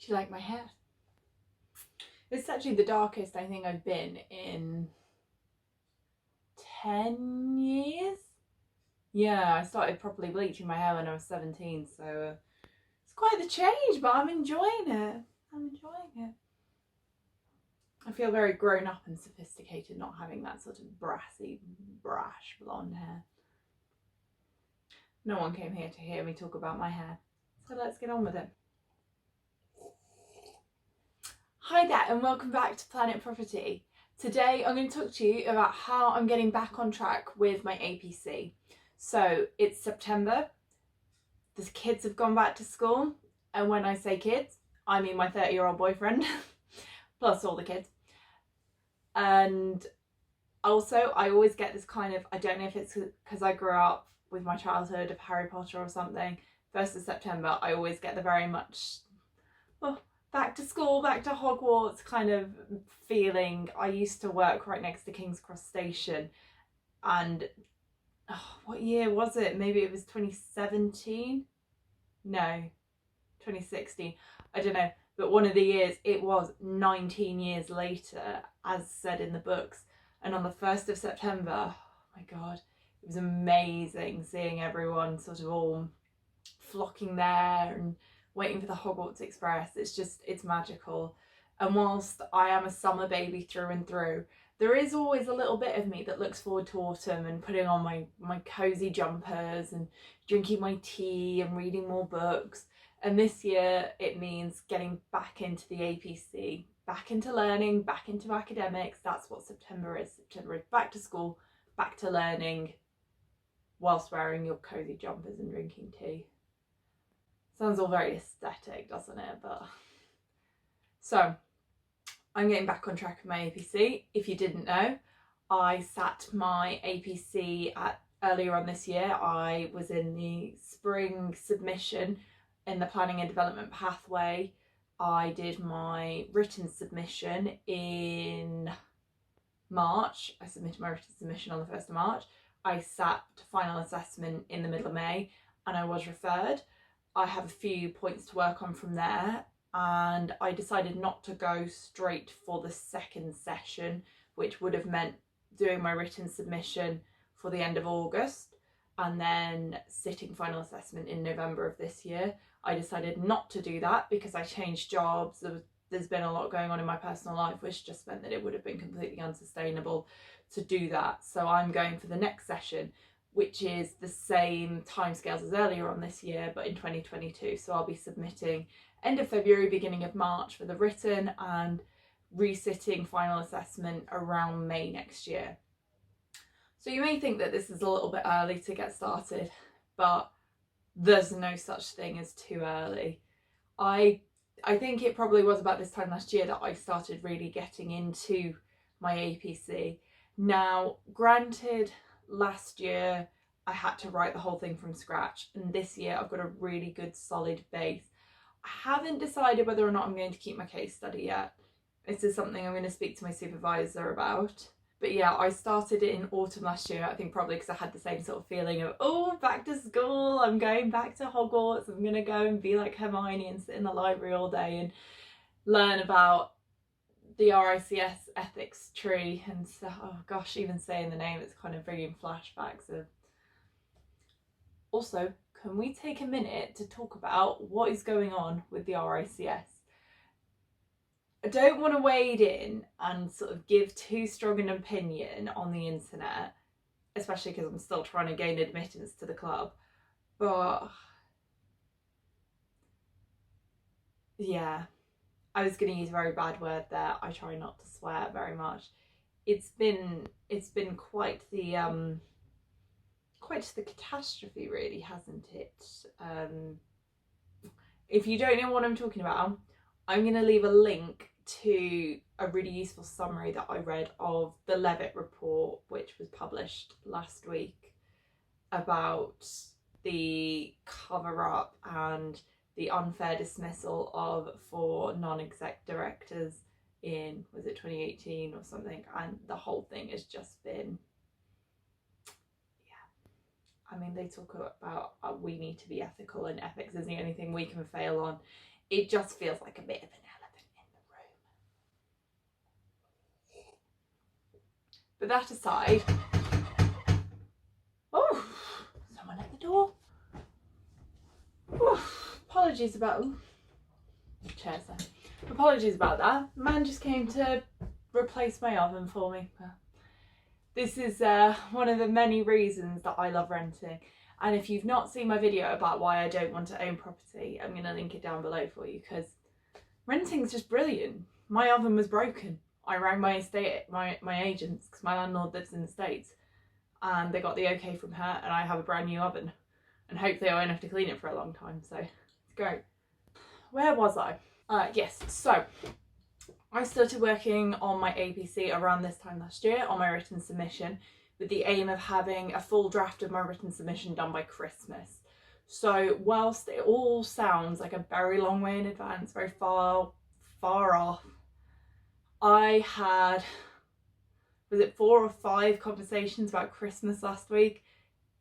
Do you like my hair? It's actually the darkest I think I've been in 10 years. Yeah, I started properly bleaching my hair when I was 17, so it's quite the change, but I'm enjoying it. I'm enjoying it. I feel very grown up and sophisticated not having that sort of brassy, brash blonde hair. No one came here to hear me talk about my hair, so let's get on with it. Hi there and welcome back to Planet Property. Today I'm going to talk to you about how I'm getting back on track with my APC. So it's September, the kids have gone back to school, and when I say kids, I mean my 30-year-old boyfriend, plus all the kids. And also I always get this kind of, I don't know if it's because I grew up with my childhood of Harry Potter or something, 1st of September I always get the very much, back to school, back to Hogwarts kind of feeling. I used to work right next to King's Cross Station, and what year was it? Maybe it was 2017? No, 2016. I don't know. But one of the years, it was 19 years later, as said in the books. And on the 1st of September, oh my God, it was amazing seeing everyone sort of all flocking there and waiting for the Hogwarts Express. It's magical. And whilst I am a summer baby through and through, there is always a little bit of me that looks forward to autumn and putting on my cozy jumpers and drinking my tea and reading more books. And this year it means getting back into the APC, back into learning, back into academics. That's what September is. September is back to school, back to learning, whilst wearing your cozy jumpers and drinking tea. Sounds all very aesthetic, doesn't it? But so I'm getting back on track with my APC. If you didn't know, I sat my APC earlier on this year. I was in the spring submission in the planning and development pathway. I did my written submission in March. I submitted my written submission on the 1st of March. I sat to final assessment in the middle of May and I was referred. I have a few points to work on from there, and I decided not to go straight for the second session, which would have meant doing my written submission for the end of August and then sitting final assessment in November of this year. I decided not to do that because I changed jobs. There's been a lot going on in my personal life, which just meant that it would have been completely unsustainable to do that. So I'm going for the next session, which is the same timescales as earlier on this year, but in 2022. So I'll be submitting end of February, beginning of March for the written, and resitting final assessment around May next year. So you may think that this is a little bit early to get started, but there's no such thing as too early. I think it probably was about this time last year that I started really getting into my APC. Now, granted, last year I had to write the whole thing from scratch, and this year I've got a really good solid base. I haven't decided whether or not I'm going to keep my case study yet. This is something I'm going to speak to my supervisor about. But yeah, I started it in autumn last year, I think probably because I had the same sort of feeling of, oh, back to school, I'm going back to Hogwarts, I'm going to go and be like Hermione and sit in the library all day and learn about the RICS ethics tree and stuff. Oh gosh, even saying the name, it's kind of bringing flashbacks of. Also, can we take a minute to talk about what is going on with the RICS? I don't want to wade in and sort of give too strong an opinion on the internet, especially because I'm still trying to gain admittance to the club. But yeah, I was going to use a very bad word there. I try not to swear very much. It's been quite the catastrophe, really, hasn't it? If you don't know what I'm talking about, I'm going to leave a link to a really useful summary that I read of the Levitt report, which was published last week, about the cover-up and the unfair dismissal of 4 non-exec directors in, was it 2018 or something, and the whole thing has just been, I mean, they talk about we need to be ethical and ethics is the only thing we can fail on. it just feels like a bit of an elephant in the room. But that aside, oh, someone at the door. Apologies about chairs there. Apologies about that. Man just came to replace my oven for me. This is one of the many reasons that I love renting. And if you've not seen my video about why I don't want to own property, I'm going to link it down below for you, because renting's just brilliant. My oven was broken. I rang my agents, because my landlord lives in the States, and they got the okay from her, and I have a brand new oven. And hopefully I won't have to clean it for a long time, so it's great. Where was I? Yes, so I started working on my APC around this time last year on my written submission, with the aim of having a full draft of my written submission done by Christmas. So whilst it all sounds like a very long way in advance, very far off, I had, was it 4 or 5 conversations about Christmas last week?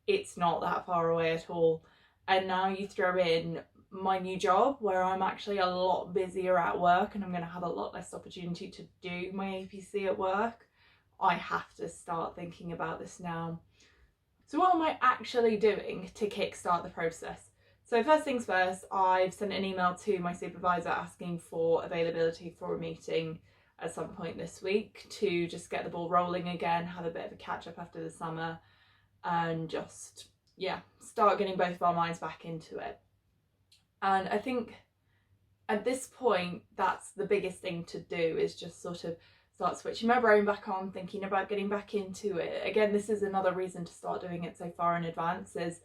It's not that far away at all. And now you throw in my new job, where I'm actually a lot busier at work and I'm going to have a lot less opportunity to do my APC at work. I have to start thinking about this now. So what am I actually doing to kickstart the process? So first things first, I've sent an email to my supervisor asking for availability for a meeting at some point this week to just get the ball rolling again, have a bit of a catch up after the summer, and just, yeah, start getting both of our minds back into it. And I think at this point, that's the biggest thing to do, is just sort of start switching my brain back on, thinking about getting back into it. Again, this is another reason to start doing it so far in advance, is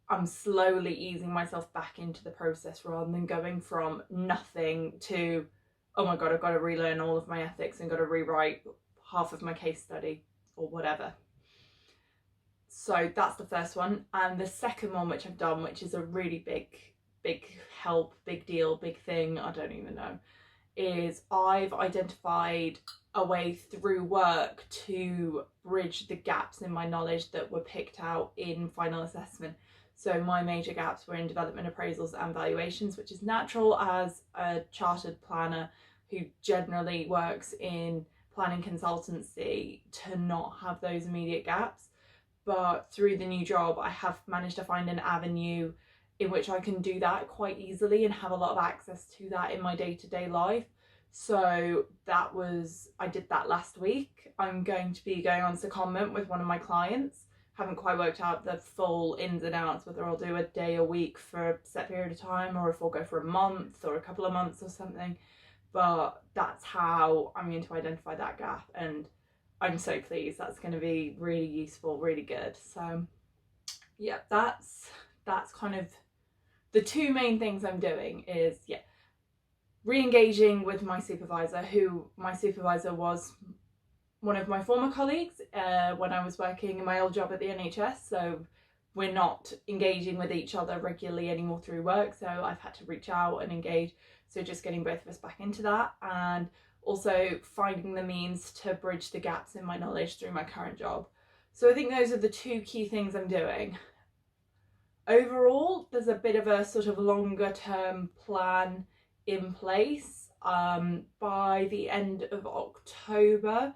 I'm slowly easing myself back into the process rather than going from nothing to, oh my God, I've got to relearn all of my ethics and got to rewrite half of my case study or whatever. So that's the first one. And the second one, which I've done, which is a really big help, big deal, big thing, I don't even know, is I've identified a way through work to bridge the gaps in my knowledge that were picked out in final assessment. So my major gaps were in development appraisals and valuations, which is natural as a chartered planner who generally works in planning consultancy to not have those immediate gaps. But through the new job, I have managed to find an avenue in which I can do that quite easily and have a lot of access to that in my day-to-day life. So I did that last week. I'm going to be going on secondment with one of my clients. Haven't quite worked out the full ins and outs, whether I'll do a day a week for a set period of time or if I'll go for a month or a couple of months or something. But that's how I'm going to identify that gap, and I'm so pleased. That's going to be really useful, really good. So yeah, that's kind of the two main things I'm doing is, yeah, re-engaging with my supervisor, who my supervisor was one of my former colleagues when I was working in my old job at the NHS. So we're not engaging with each other regularly anymore through work. So I've had to reach out and engage. So just getting both of us back into that, and also finding the means to bridge the gaps in my knowledge through my current job. So I think those are the two key things I'm doing. Overall, there's a bit of a sort of longer term plan in place. By the end of October,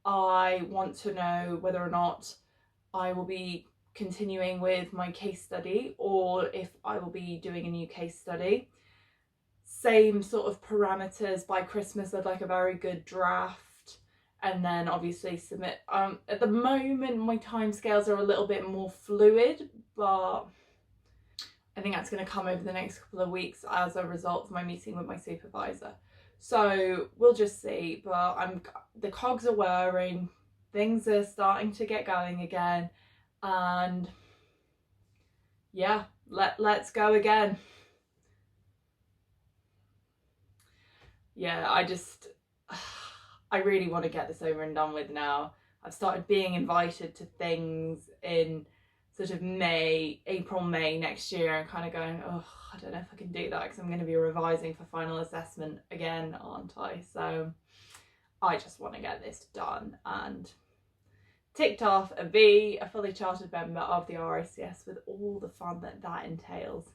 I want to know whether or not I will be continuing with my case study or if I will be doing a new case study. Same sort of parameters. By Christmas, I'd like a very good draft, and then obviously submit. At the moment, my timescales are a little bit more fluid, but I think that's going to come over the next couple of weeks as a result of my meeting with my supervisor. So we'll just see, but the cogs are whirring, things are starting to get going again, and yeah, let's go again. Yeah, I really want to get this over and done with now. I've started being invited to things in sort of April, May next year, and kind of going, oh, I don't know if I can do that because I'm going to be revising for final assessment again, aren't I? So I just want to get this done and ticked off and be a fully chartered member of the RICS with all the fun that entails.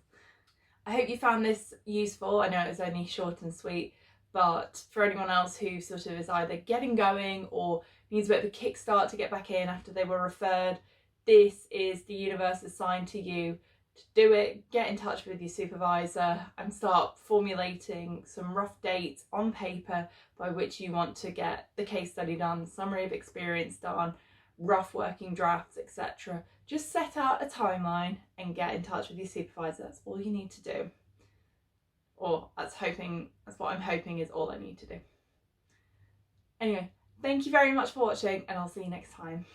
I hope you found this useful. I know it was only short and sweet, but for anyone else who sort of is either getting going or needs a bit of a kickstart to get back in after they were referred, this is the universe's sign to you to do it. Get in touch with your supervisor and start formulating some rough dates on paper by which you want to get the case study done, summary of experience done, rough working drafts, etc. Just set out a timeline and get in touch with your supervisor. That's all you need to do. Or that's what I'm hoping is all I need to do. Anyway, thank you very much for watching, and I'll see you next time.